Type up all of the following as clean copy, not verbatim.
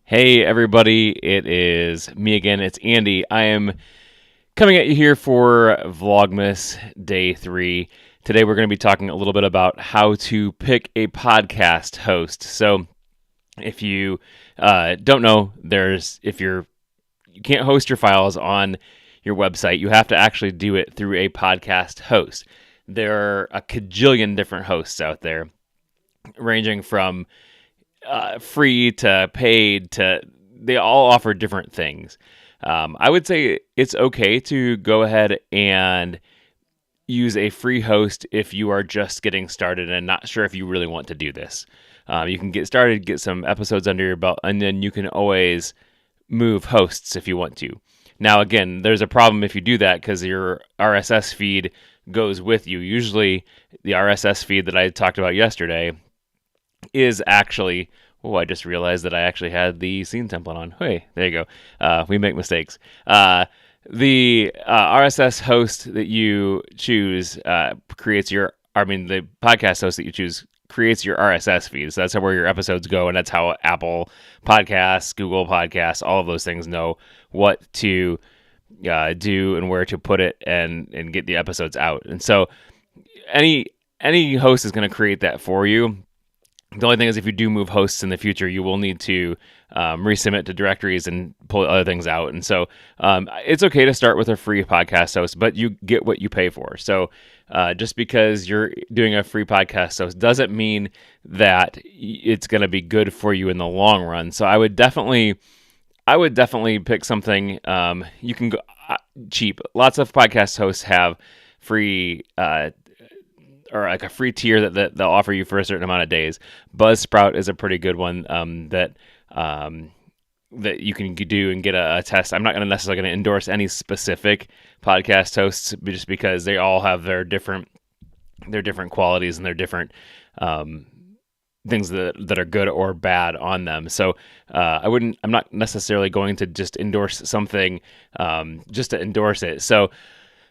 Hey everybody, it is me again. It's Andy. I am coming at you here for Vlogmas Day 3. Today we're going to be talking a little bit about how to pick a podcast host. So if you don't know, you can't host your files on your website, you have to actually do it through a podcast host. There are a cajillion different hosts out there, ranging from free to paid to they all offer different things. I would say it's okay to go ahead and use a free host if you are just getting started and not sure if you really want to do this. You can get started, get some episodes under your belt, and then you can always move hosts if you want to. Now, again, there's a problem if you do that because your RSS feed goes with you. Usually, the RSS feed that I talked about yesterday is actually, I just realized that I actually had the scene template on. Hey, there you go. We make mistakes. The RSS host that you choose the podcast host that you choose creates your RSS feed. So that's where your episodes go, and that's how Apple Podcasts, Google Podcasts, all of those things know what to do and where to put it and get the episodes out. And so any host is going to create that for you. The only thing is, if you do move hosts in the future, you will need to resubmit to directories and pull other things out. And so it's okay to start with a free podcast host, but you get what you pay for. So just because you're doing a free podcast host doesn't mean that it's going to be good for you in the long run. So I would definitely pick something. You can go cheap. Lots of podcast hosts have free or like a free tier that they'll offer you for a certain amount of days. Buzzsprout is a pretty good one that you can do and get a test. I'm not necessarily going to endorse any specific podcast hosts just because they all have their different qualities and their different things that are good or bad on them. So I'm not necessarily going to just endorse something just to endorse it. So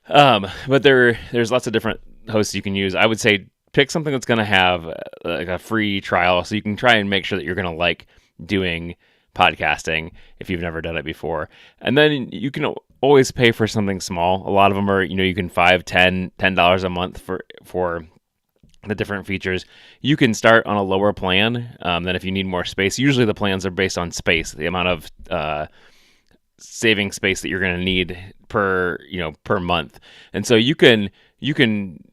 but there's lots of different hosts you can use. I would say pick something that's going to have like a free trial, so you can try and make sure that you're going to like doing podcasting if you've never done it before. And then you can always pay for something small. A lot of them are, you can $10 a month for the different features. You can start on a lower plan than if you need more space. Usually the plans are based on space, the amount of saving space that you're going to need per month. And so you can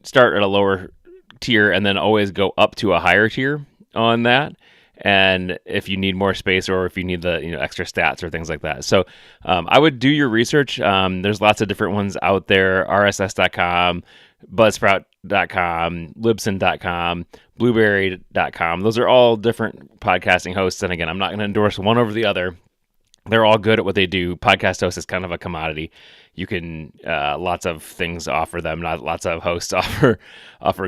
start at a lower tier and then always go up to a higher tier on that. And if you need more space or if you need the extra stats or things like that. So I would do your research. There's lots of different ones out there: RSS.com, Buzzsprout.com, Libsyn.com, Blueberry.com. Those are all different podcasting hosts. And again, I'm not going to endorse one over the other. They're all good at what they do. Podcast host is kind of a commodity. You can lots of things offer them. Not lots of hosts offer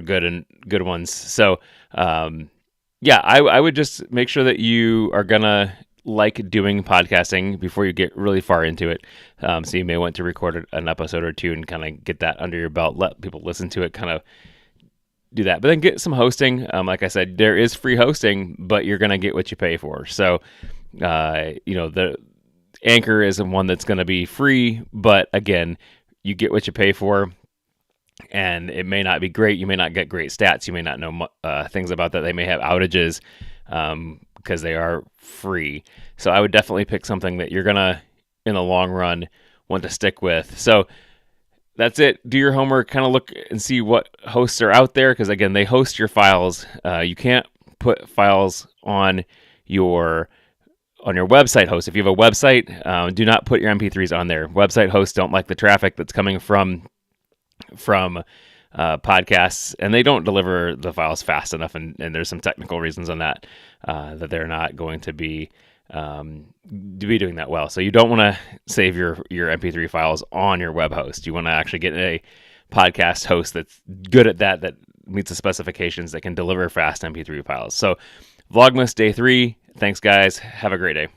good ones. So I would just make sure that you are gonna like doing podcasting before you get really far into it. So you may want to record an episode or two and kind of get that under your belt. Let people listen to it. Kind of do that, but then get some hosting. Like I said, there is free hosting, but you're gonna get what you pay for. So the Anchor is one that's going to be free, but again, you get what you pay for, and it may not be great. You may not get great stats. You may not know things about that. They may have outages because they are free. So I would definitely pick something that you're going to, in the long run, want to stick with. So that's it. Do your homework, kind of look and see what hosts are out there, because again, they host your files. You can't put files on your website host. If you have a website, do not put your MP3s on there. Website hosts don't like the traffic that's coming from podcasts, and they don't deliver the files fast enough. And there's some technical reasons on that they're not going to be doing that well. So you don't want to save your MP3 files on your web host. You want to actually get a podcast host that's good at that meets the specifications, that can deliver fast MP3 files. So Vlogmas Day 3. Thanks, guys. Have a great day.